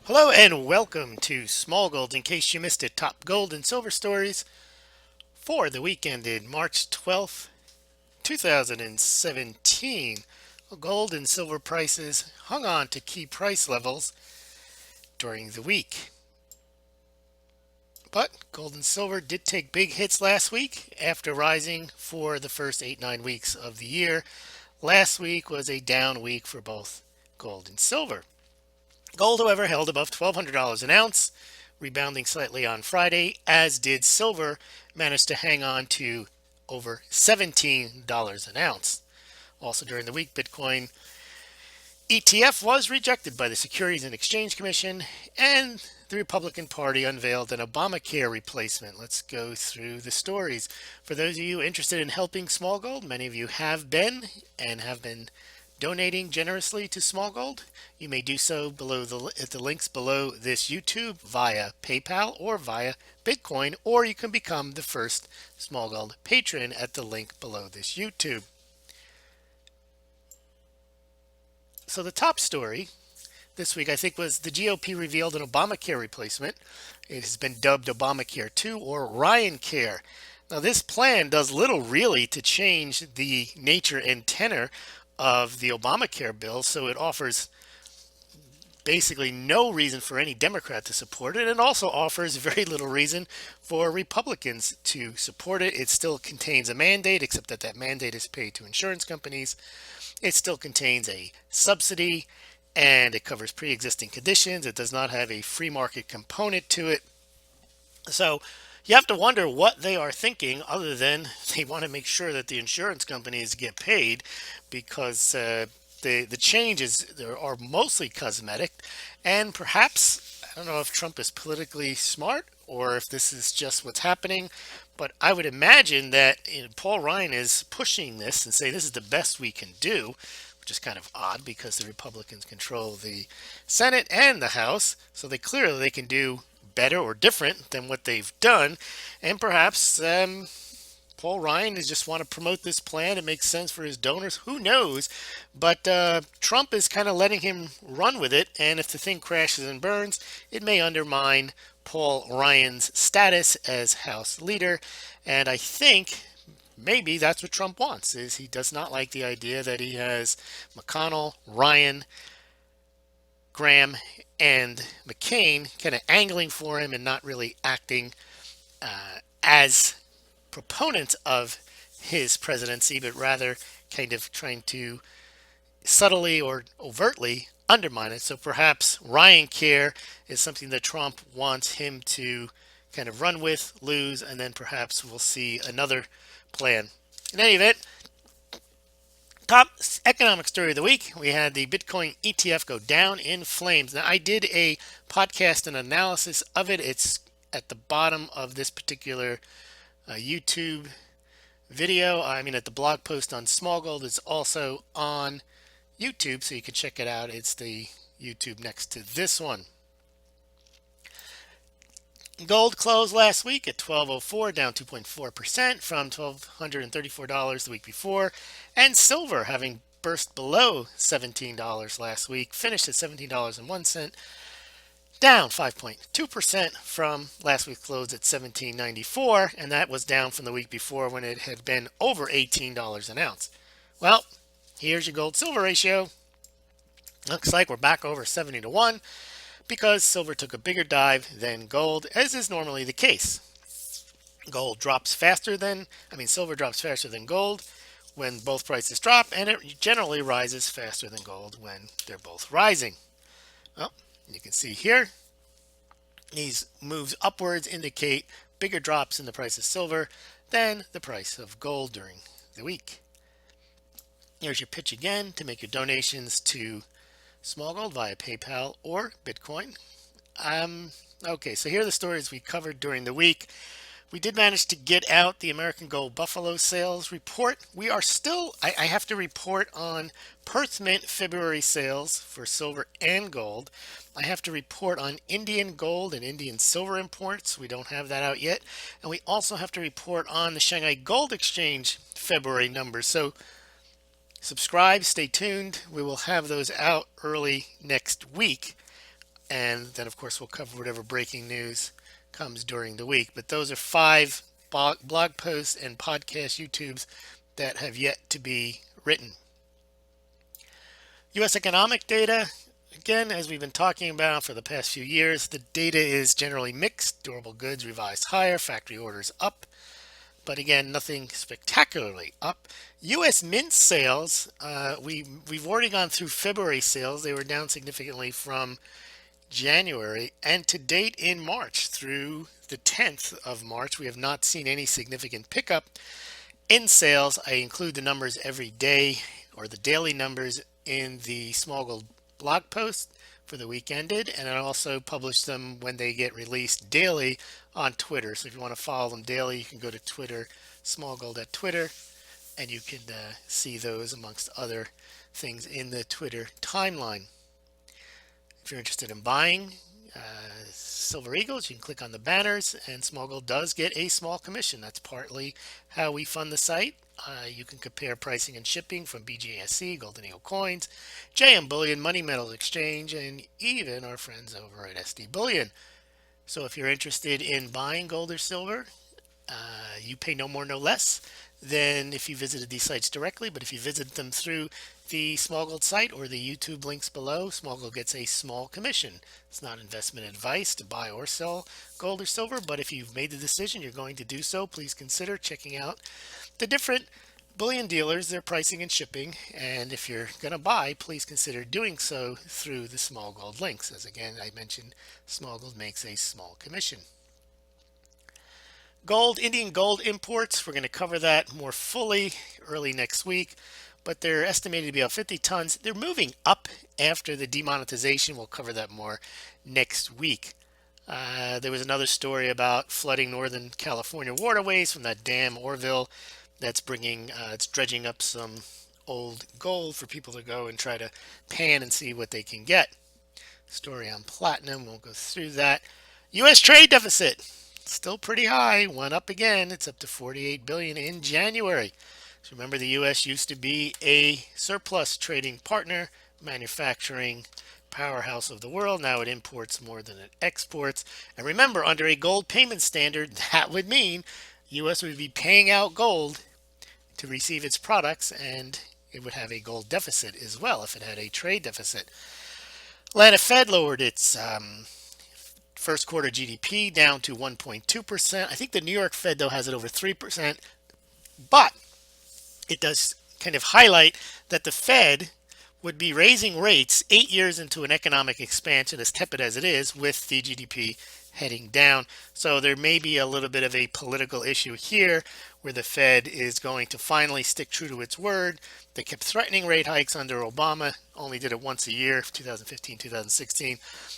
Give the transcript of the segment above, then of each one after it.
Hello and welcome to Smaulgld. In case you missed it, top gold and silver stories for the week ended March 12th, 2017. Well, gold and silver prices hung on to key price levels during the week. But gold and silver did take big hits last week after rising for the first 8-9 weeks of the year. Last week was a down week for both gold and silver. Gold, however, held above $1,200 an ounce, rebounding slightly on Friday, as did silver, managed to hang on to over $17 an ounce. Also during the week, Bitcoin ETF was rejected by the Securities and Exchange Commission, and the Republican Party unveiled an Obamacare replacement. Let's go through the stories. For those of you interested in helping Smaulgld, many of you have been donating generously to Smaulgld. You may do so at the links below this YouTube via PayPal or via Bitcoin, or you can become the first Smaulgld patron at the link below this YouTube. So the top story this week, I think, was the GOP revealed an Obamacare replacement. It has been dubbed Obamacare 2 or Ryan Care. Now, this plan does little really to change the nature and tenor of the Obamacare bill, so it offers basically no reason for any Democrat to support it, and also offers very little reason for Republicans to support it. It still contains a mandate, except that mandate is paid to insurance companies. It still contains a subsidy, and it covers pre-existing conditions. It does not have a free market component to it. So you have to wonder what they are thinking, other than they want to make sure that the insurance companies get paid, because the changes are mostly cosmetic, and perhaps, I don't know if Trump is politically smart or if this is just what's happening, but I would imagine that Paul Ryan is pushing this and say this is the best we can do, which is kind of odd because the Republicans control the Senate and the House, so they can do better or different than what they've done, and perhaps Paul Ryan is just want to promote this plan. It makes sense for his donors. Who knows? But Trump is kind of letting him run with it. And if the thing crashes and burns, it may undermine Paul Ryan's status as House leader. And I think maybe that's what Trump wants, is he does not like the idea that he has McConnell, Ryan, Graham, and McCain kind of angling for him and not really acting as proponents of his presidency, but rather kind of trying to subtly or overtly undermine it. So perhaps Ryan Care is something that Trump wants him to kind of run with, lose, and then perhaps we'll see another plan. In any event, top economic story of the week, we had the Bitcoin ETF go down in flames. Now, I did a podcast and analysis of it. It's at the bottom of this particular YouTube video. I mean, at the blog post on Smaulgld is also on YouTube, so you can check it out. It's the YouTube next to this one. Gold closed last week at $12.04, down 2.4% from $1,234 the week before, and silver, having burst below $17 last week, finished at $17.01, down 5.2% from last week's close at $17.94, and that was down from the week before when it had been over $18 an ounce. Well, here's your gold silver ratio. Looks like we're back over 70 to 1 because silver took a bigger dive than gold, as is normally the case. Silver drops faster than gold when both prices drop, and it generally rises faster than gold when they're both rising. Well, you can see here, these moves upwards indicate bigger drops in the price of silver than the price of gold during the week. Here's your pitch again to make your donations to Smaulgld via PayPal or Bitcoin. Okay, so here are the stories we covered during the week. We did manage to get out the American Gold Buffalo sales report. We are still, I have to report on Perth Mint February sales for silver and gold. I have to report on Indian gold and Indian silver imports. We don't have that out yet. And we also have to report on the Shanghai Gold Exchange February numbers. So subscribe, stay tuned. We will have those out early next week. and then of course we'll cover whatever breaking news comes during the week. But those are 5 blog posts and podcast YouTubes that have yet to be written. U.S. economic data, again, as we've been talking about for the past few years, the data is generally mixed. Durable goods revised higher, factory orders up, but again, nothing spectacularly up. U.S. mint sales, we've already gone through February sales. They were down significantly from January, and to date in March through the 10th of March, we have not seen any significant pickup in sales. I include the numbers every day, or the daily numbers, in the Smaulgld blog post for the week ended, and I also publish them when they get released daily on Twitter. So if you want to follow them daily, you can go to Twitter, Smaulgld at Twitter, and you can see those amongst other things in the Twitter timeline. If you're interested in buying Silver Eagles, you can click on the banners, and Smaulgld does get a small commission. That's partly how we fund the site. You can compare pricing and shipping from BGSC, Golden Eagle Coins, JM Bullion, Money Metals Exchange, and even our friends over at SD Bullion. So if you're interested in buying gold or silver, you pay no more, no less than if you visited these sites directly. But if you visit them through the Smaulgld site or the YouTube links below, Smaulgld gets a small commission. It's not investment advice to buy or sell gold or silver, but if you've made the decision you're going to do so, please consider checking out the different bullion dealers, their pricing and shipping. And if you're going to buy, please consider doing so through the Smaulgld links. As again, I mentioned, Smaulgld makes a small commission. Gold, Indian gold imports, we're going to cover that more fully early next week, but they're estimated to be about 50 tons. They're moving up after the demonetization. We'll cover that more next week. There was another story about flooding Northern California waterways from that dam Orville that's bringing, it's dredging up some old gold for people to go and try to pan and see what they can get. Story on platinum, won't go through that. U.S. trade deficit, still pretty high, went up again. It's up to $48 billion in January. So remember, the U.S. used to be a surplus trading partner, manufacturing powerhouse of the world. Now it imports more than it exports. And remember, under a gold payment standard, that would mean U.S. would be paying out gold to receive its products, and it would have a gold deficit as well if it had a trade deficit. Atlanta Fed lowered its first quarter GDP down to 1.2%. I think the New York Fed, though, has it over 3%. But it does kind of highlight that the Fed would be raising rates 8 years into an economic expansion, as tepid as it is, with the GDP heading down. So there may be a little bit of a political issue here where the Fed is going to finally stick true to its word. They kept threatening rate hikes under Obama, only did it once a year, 2015, 2016.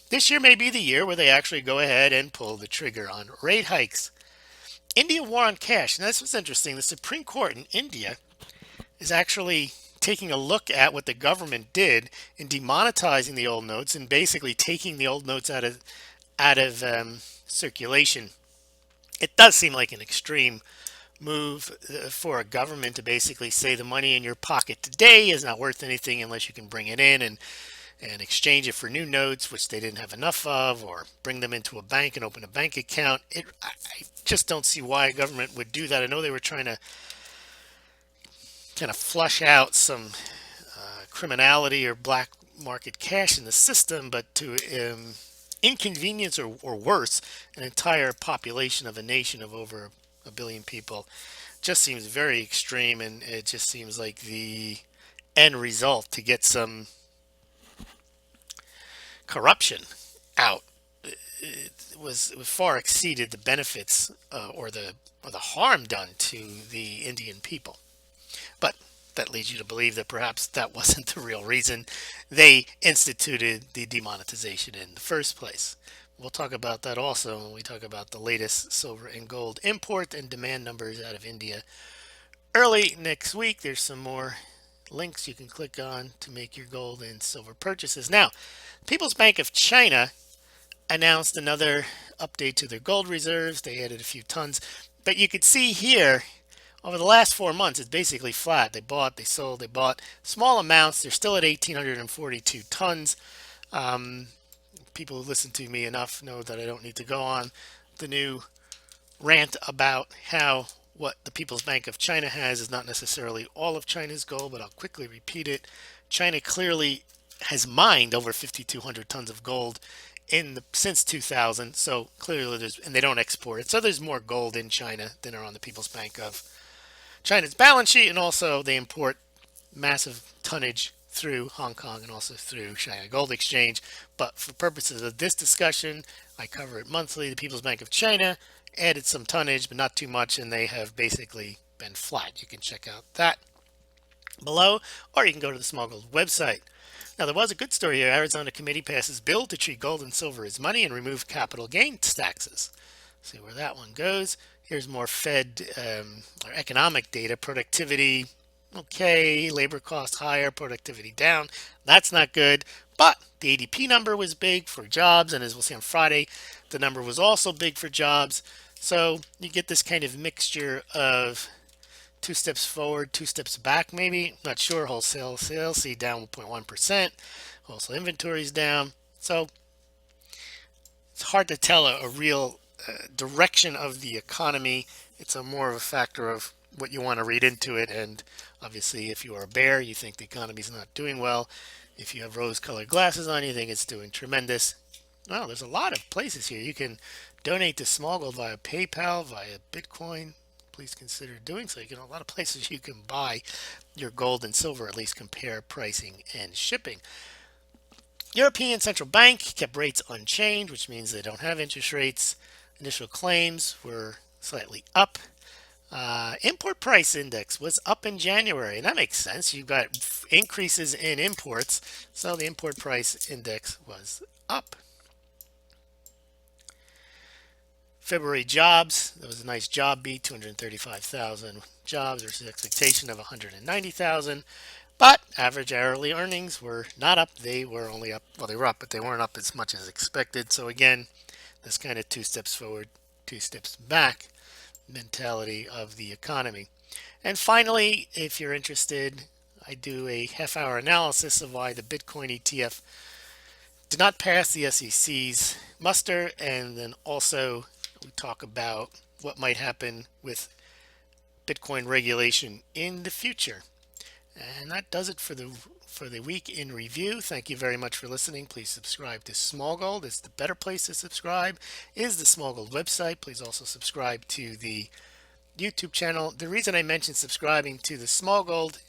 This year may be the year where they actually go ahead and pull the trigger on rate hikes. India war on cash. And this was interesting. The Supreme Court in India is actually taking a look at what the government did in demonetizing the old notes and basically taking the old notes out of circulation. It does seem like an extreme move for a government to basically say the money in your pocket today is not worth anything unless you can bring it in and exchange it for new notes, which they didn't have enough of, or bring them into a bank and open a bank account. I just don't see why a government would do that. I know they were trying to kind of flush out some criminality or black market cash in the system, but to inconvenience or worse an entire population of a nation of over a billion people just seems very extreme, and it just seems like the end result to get some corruption out it was far exceeded the benefits or the harm done to the Indian people. But that leads you to believe that perhaps that wasn't the real reason they instituted the demonetization in the first place. We'll talk about that also when we talk about the latest silver and gold import and demand numbers out of India early next week. There's some more links you can click on to make your gold and silver purchases. Now, People's Bank of China announced another update to their gold reserves. They added a few tons, but you could see here over the last 4 months it's basically flat. They bought, they sold, they bought small amounts. They're still at 1,842 tons. people who listen to me enough know that I don't need to go on the new rant about how what the People's Bank of China has is not necessarily all of China's gold, but I'll quickly repeat it. China clearly has mined over 5,200 tons of gold since 2000, so clearly and they don't export it, so there's more gold in China than are on the People's Bank of China's balance sheet, and also they import massive tonnage through Hong Kong and also through Shanghai Gold Exchange. But for purposes of this discussion, I cover it monthly. The People's Bank of China added some tonnage, but not too much, and they have basically been flat. You can check out that below, or you can go to the Smaulgld website. Now, there was a good story here. Arizona committee passes bill to treat gold and silver as money and remove capital gains taxes. See where that one goes. Here's more Fed or economic data. Productivity, okay. Labor costs higher, productivity down. That's not good. But the ADP number was big for jobs, and as we'll see on Friday, the number was also big for jobs. So you get this kind of mixture of 2 steps forward, 2 steps back, maybe. Not sure. Wholesale sales, see, down 1.1%. Wholesale inventories down. So it's hard to tell a real direction of the economy. It's a more of a factor of what you want to read into it. And obviously, if you are a bear, you think the economy's not doing well. If you have rose-colored glasses on, you think it's doing tremendous. Well, there's a lot of places here. You can donate to Smaulgld via PayPal, via Bitcoin. Please consider doing so. You can a lot of places you can buy your gold and silver, at least compare pricing and shipping. European Central Bank kept rates unchanged, which means they don't have interest rates. Initial claims were slightly up. Import price index was up in January, and that makes sense. You've got increases in imports, so the import price index was up. February jobs, there was a nice job beat, 235,000 jobs versus expectation of 190,000. But average hourly earnings were not up. They were only up, well, they were up, but they weren't up as much as expected. So again, this kind of 2 steps forward, 2 steps back mentality of the economy. And finally, if you're interested, I do a half-hour analysis of why the Bitcoin ETF did not pass the SEC's muster, and then also we talk about what might happen with Bitcoin regulation in the future. And that does it for the week in review. Thank you very much for listening. Please subscribe to Smaulgld. It's the better place to subscribe is the Smaulgld website. Please also subscribe to the YouTube channel. The reason I mentioned subscribing to the Smaulgld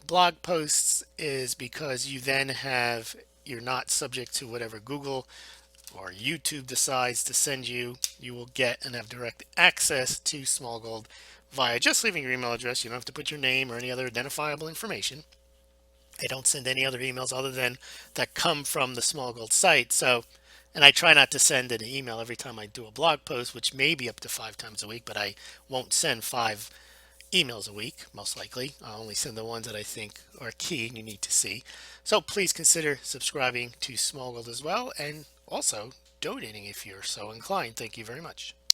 blog posts is because you're not subject to whatever Google or YouTube decides to send you. You will get and have direct access to Smaulgld via just leaving your email address. You don't have to put your name or any other identifiable information. I don't send any other emails other than that come from the Smaulgld site. So, and I try not to send an email every time I do a blog post, which may be up to 5 times a week, but I won't send 5 emails a week, most likely. I'll only send the ones that I think are key and you need to see. So please consider subscribing to Smaulgld as well, and also donating if you're so inclined. Thank you very much.